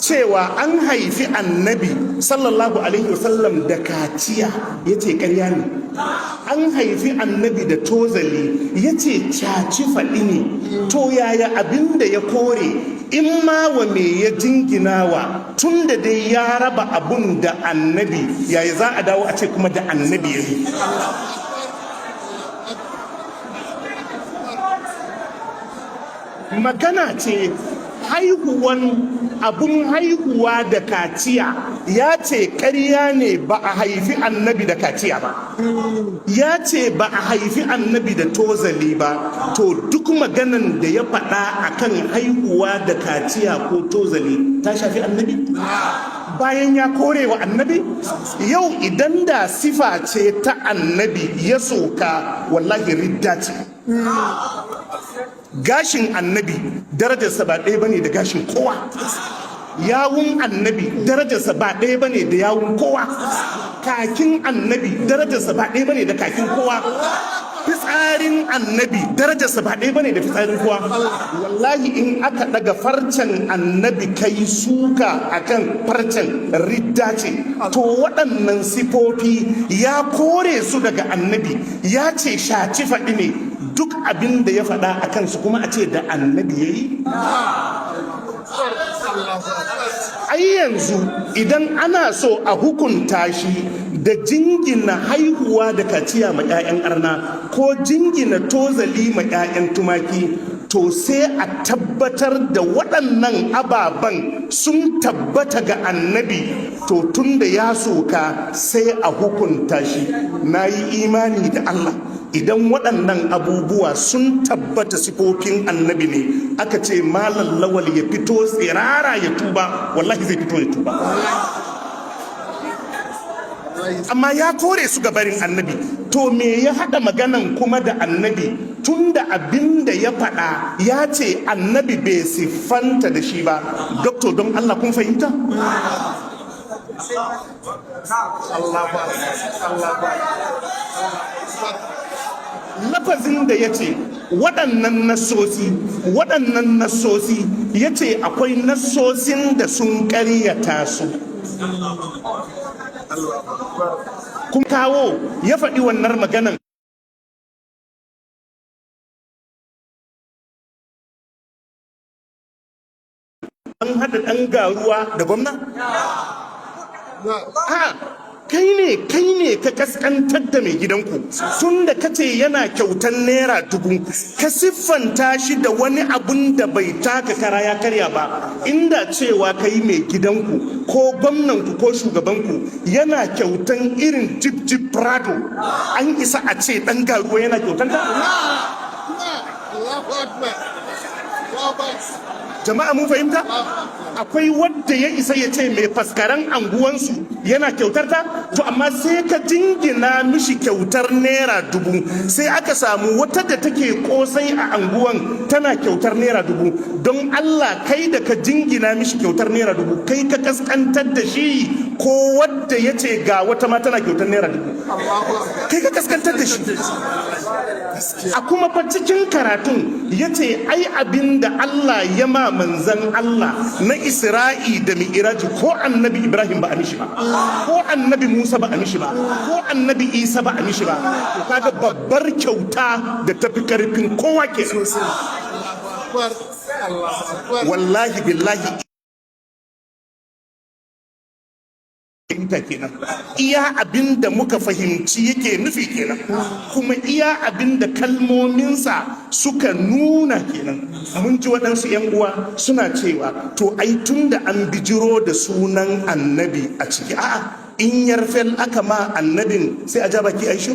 cewa an haifi annabi sallallahu alaihi wasallam da kaciya yace ƙarya ne, an haifi annabi da tozali yace caci faɗi ne. To yaya abin da ya kore in ma wa me ya jinginawa, tun da dai ya raba abun da annabi, yaya za a dawo a ce kuma da annabi ya yi? Magana ce haihuwan abun haihuwa da kaciya, ya ce ƙarya ne ba a haifi annabi da kaciya ba, ya ce ba a haifi annabi da tozali ba. To duk maganan da ya faɗa akan haihuwa da kaciya ko tozali ta shafi annabi bayan ya kore wa annabi. Yau idan da sifa ce ta annabi ya soka, wallahi ridda ce. Gashin annabi darajarsa ba ɗaya bane da gashin kowa, yawun annabi darajarsa ba ɗaya bane da yawun kowa, kakin annabi darajarsa ba ɗaya bane da kakin kowa, fitsarin annabi darajarsa ba ɗaya bane da fitsarin kowa. Wallahi in aka daga farcen annabi kai suka akan farcen, ridda ce. To waɗannan sifofi ya kore su daga annabi, ya ce shaci faɗi ne. Duk abin da ya faɗa a kansu kuma a ce da annabi ya yi. Ai yanzu idan ana so a hukunta shi da jingina haihuwa da kaciya ma 'ya'yan arna ko jingina tozali ma 'ya'yan tumaki, to sai a tabbatar da waɗannan ababen sun tabbata ga annabi. To tun da ya soka sai a hukunta shi. Na yi imani da Allah, idan waɗannan abubuwa sun tabbata sifofin annabi ne, aka ce malam lawal ya fito tsirara ya tuba, wallahi zai fito ya tuba. Amma ya kore su gabarin annabi. To me ya haɗa maganan kuma da annabi, tun da abin da ya faɗa ya ce annabi bai siffanta da shi ba? Doktor, don Allah kun fahimta? Lafazin da ya ce waɗannan nassosi ya ce akwai nassosin da sun ƙaryata su. Kun kawo ya faɗi wannan maganan. An haɗa ɗan garuwa da gwamna? Kai ne ka kaskantar da mai gidanku tun da kace yana kyautan naira 1000, ka siffanta shi da wani abun da bai taka kara ya karya ba. Inda cewa kai mai gidanku ko gwamnanku ko shugabanku yana kyautan irin jib prado, an isa a ce dan garuwa yana kyautan ta? Jama'a mun fahimta? Akwai wadda ya isa ya ce mai faskaran anguwansu yana kyautar ta? To amma sai ka jingina mishi kyautar naira 1000, sai aka samu wata da take kosai a anguwan tana kyautar naira 1000. Don Allah, kai da ka jingina mishi kyautar naira 1000, kai ka kaskantar da shi ko wadda ya ce ga wata ma tana kyautar naira 1000? Kai ka kaskantar da shi. A kuma fa cikin karatun ya ce ai abin da Allah ya ma manzan Allah na Isra'i da Mi'raji, ko annabi Ibrahim ba a mishi ba, ko annabi Musa ba a mishi ba, ko annabi Isa ba a mishi ba. To kaga babbar kyauta da tafi karfin kowa ke. Wallahi billahi kenan, iya abinda muka fahimci yake nufi kenan, kuma iya abinda kalmominsa suka nuna kenan. Mun ji waɗansu 'yan uwa suna cewa to ai tunda an bijiro da sunan annabi a ciki, a'a in yarfen aka ma annabin sai a ja baki aishu.